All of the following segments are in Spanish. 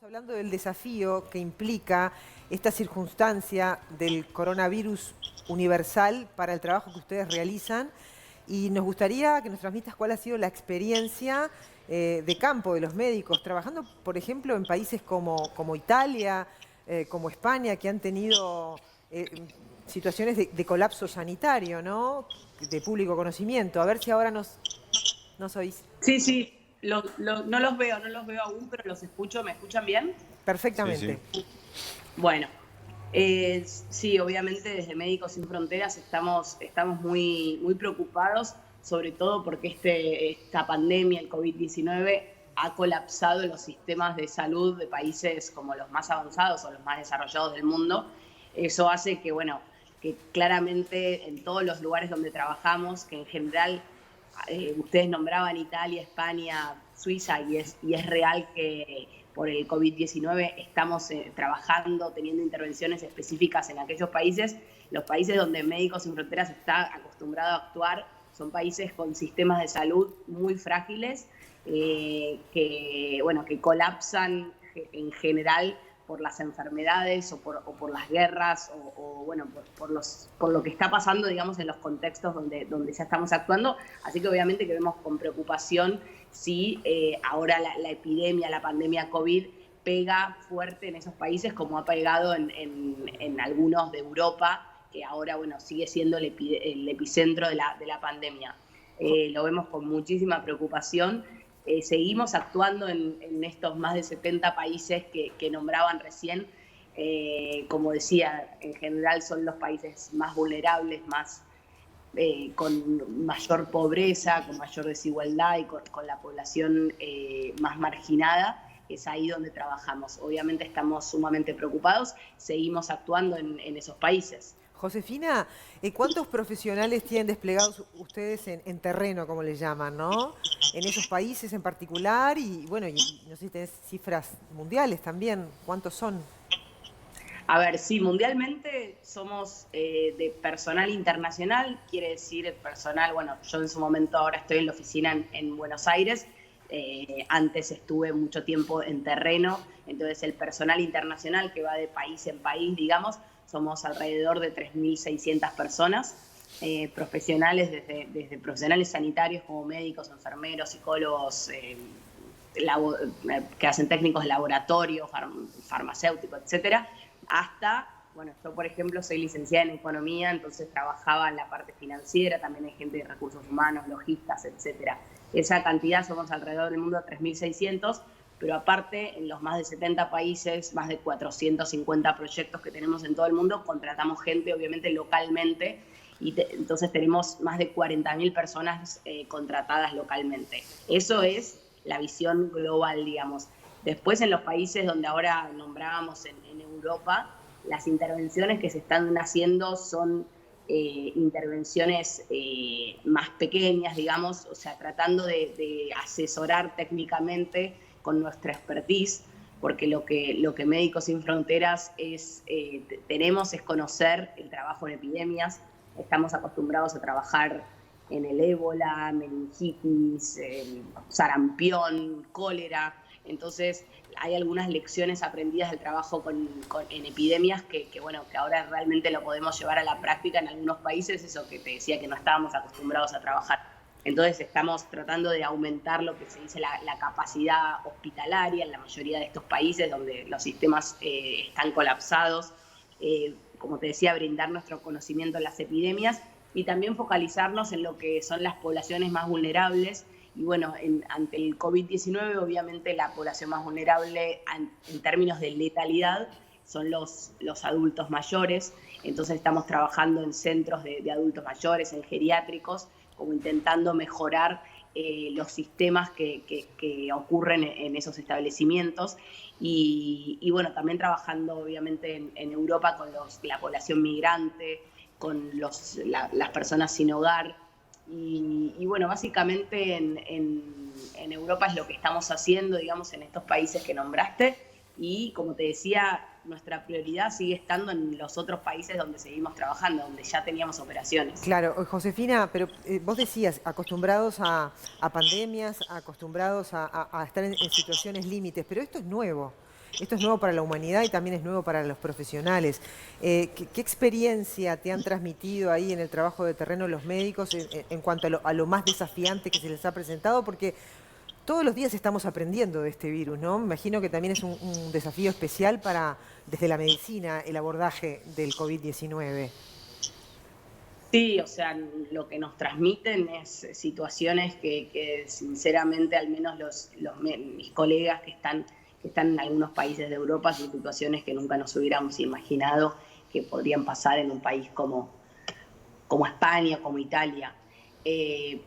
Estamos hablando del desafío que implica esta circunstancia del coronavirus universal para el trabajo que ustedes realizan y nos gustaría que nos transmitas cuál ha sido la experiencia de campo de los médicos trabajando, por ejemplo, en países como Italia, como España, que han tenido situaciones de colapso sanitario, ¿no? De público conocimiento. A ver si ahora nos oís. Sí, sí, no los veo aún, pero los escucho. ¿Me escuchan bien? Sí, sí. Perfectamente. Bueno, sí, obviamente desde Médicos Sin Fronteras estamos muy preocupados, sobre todo porque esta pandemia, el COVID-19, ha colapsado los sistemas de salud de países como los más avanzados o los más desarrollados del mundo. Eso hace que, bueno, que claramente en todos los lugares donde trabajamos, que en general ustedes nombraban Italia, España, Suiza, y es real que por el COVID-19 estamos trabajando, teniendo intervenciones específicas en aquellos países. Los países donde Médicos Sin Fronteras está acostumbrado a actuar son países con sistemas de salud muy frágiles, que colapsan en general por las enfermedades o por las guerras bueno, por lo que está pasando, digamos, en los contextos donde ya estamos actuando. Así que obviamente que vemos con preocupación si ahora la epidemia, la pandemia COVID pega fuerte en esos países como ha pegado en algunos de Europa, que ahora, bueno, sigue siendo el epicentro de la pandemia. Lo vemos con muchísima preocupación. Seguimos actuando en estos más de 70 países que nombraban recién. Como decía, en general son los países más vulnerables, con mayor pobreza, con mayor desigualdad y con la población más marginada. Es ahí donde trabajamos. Obviamente estamos sumamente preocupados, seguimos actuando en esos países. Josefina, ¿cuántos profesionales tienen desplegados ustedes en terreno, como les llaman, ¿no? En esos países en particular y bueno, y no sé si tenés cifras mundiales también, ¿cuántos son? A ver, sí, mundialmente somos de personal internacional, quiere decir personal, bueno, yo en su momento ahora estoy en la oficina en Buenos Aires, antes estuve mucho tiempo en terreno, entonces el personal internacional que va de país en país, digamos, somos alrededor de 3.600 personas, profesionales, desde profesionales sanitarios como médicos, enfermeros, psicólogos, que hacen técnicos de laboratorio, farmacéuticos, etcétera, hasta, bueno, yo por ejemplo soy licenciada en economía, entonces trabajaba en la parte financiera, también hay gente de recursos humanos, logistas, etcétera. Esa cantidad somos alrededor del mundo 3.600, pero aparte en los más de 70 países, más de 450 proyectos que tenemos en todo el mundo, contratamos gente obviamente localmente y entonces tenemos más de 40.000 personas contratadas localmente. Eso es la visión global, digamos. Después en los países donde ahora nombrábamos en Europa, las intervenciones que se están haciendo son intervenciones más pequeñas, digamos, o sea, tratando de asesorar técnicamente con nuestra expertise, porque lo que Médicos Sin Fronteras tenemos es conocer el trabajo en epidemias. Estamos acostumbrados a trabajar en el ébola, meningitis, sarampión, cólera. Entonces hay algunas lecciones aprendidas del trabajo en epidemias bueno, que ahora realmente lo podemos llevar a la práctica en algunos países, eso que te decía que no estábamos acostumbrados a trabajar. Entonces estamos tratando de aumentar lo que se dice la capacidad hospitalaria en la mayoría de estos países donde los sistemas están colapsados. Como te decía, brindar nuestro conocimiento en las epidemias y también focalizarnos en lo que son las poblaciones más vulnerables. Y bueno, ante el COVID-19, obviamente la población más vulnerable en términos de letalidad son los adultos mayores. Entonces estamos trabajando en centros de adultos mayores, en geriátricos, como intentando mejorar los sistemas que ocurren en esos establecimientos. Y bueno, también trabajando obviamente en Europa con la población migrante, con las personas sin hogar. Y bueno, básicamente en Europa es lo que estamos haciendo, digamos, en estos países que nombraste. Y como te decía, nuestra prioridad sigue estando en los otros países donde seguimos trabajando, donde ya teníamos operaciones. Claro, Josefina, pero vos decías, acostumbrados a pandemias, acostumbrados a estar en situaciones límites, pero esto es nuevo. Esto es nuevo para la humanidad y también es nuevo para los profesionales. ¿Qué experiencia te han transmitido ahí en el trabajo de terreno los médicos en cuanto a lo más desafiante que se les ha presentado? Porque todos los días estamos aprendiendo de este virus, ¿no? Me imagino que también es un desafío especial para, desde la medicina, el abordaje del COVID-19. Sí, o sea, lo que nos transmiten es situaciones que sinceramente, al menos mis colegas que están en algunos países de Europa, son situaciones que nunca nos hubiéramos imaginado que podrían pasar en un país como España, como Italia.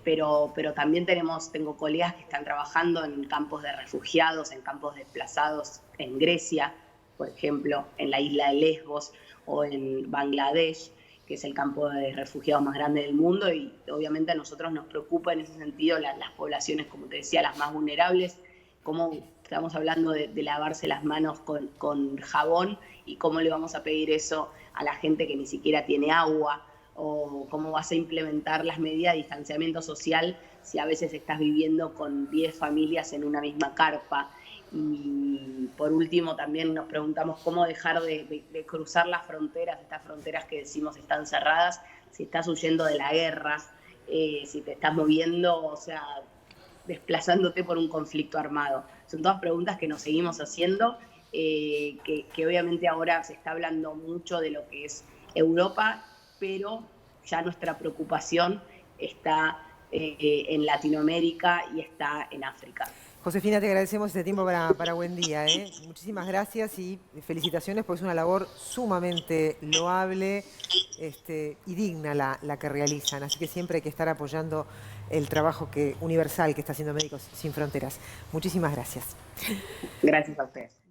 Pero también tengo colegas que están trabajando en campos de refugiados, en campos desplazados en Grecia, por ejemplo, en la isla de Lesbos o en Bangladesh, que es el campo de refugiados más grande del mundo, y obviamente a nosotros nos preocupa en ese sentido las poblaciones, como te decía, las más vulnerables, como estamos hablando de lavarse las manos con jabón, y cómo le vamos a pedir eso a la gente que ni siquiera tiene agua, o cómo vas a implementar las medidas de distanciamiento social si a veces estás viviendo con 10 familias en una misma carpa. Y por último también nos preguntamos cómo dejar de cruzar las fronteras, estas fronteras que decimos están cerradas, si estás huyendo de la guerra, si te estás moviendo, o sea, desplazándote por un conflicto armado. Son todas preguntas que nos seguimos haciendo, que obviamente ahora se está hablando mucho de lo que es Europa, pero ya nuestra preocupación está en Latinoamérica y está en África. Josefina, te agradecemos este tiempo para Buen Día, ¿eh? Muchísimas gracias y felicitaciones porque es una labor sumamente loable y digna la que realizan. Así que siempre hay que estar apoyando el trabajo universal que está haciendo Médicos Sin Fronteras. Muchísimas gracias. Gracias a ustedes.